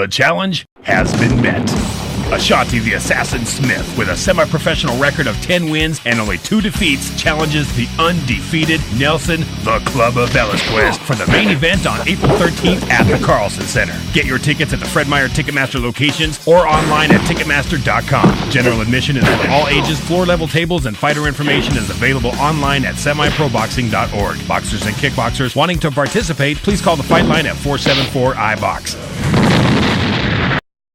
The challenge has been met. Ashanti the Assassin Smith, with a semi-professional record of 10 wins and only 2 defeats, challenges the undefeated Nelson the Club of Velasquez for the main event on April 13th at the Carlson Center. Get your tickets at the Fred Meyer Ticketmaster locations or online at Ticketmaster.com. General admission is for all ages, floor-level tables, and fighter information is available online at semiproboxing.org. Boxers and kickboxers wanting to participate, please call the fight line at 474-IBOX.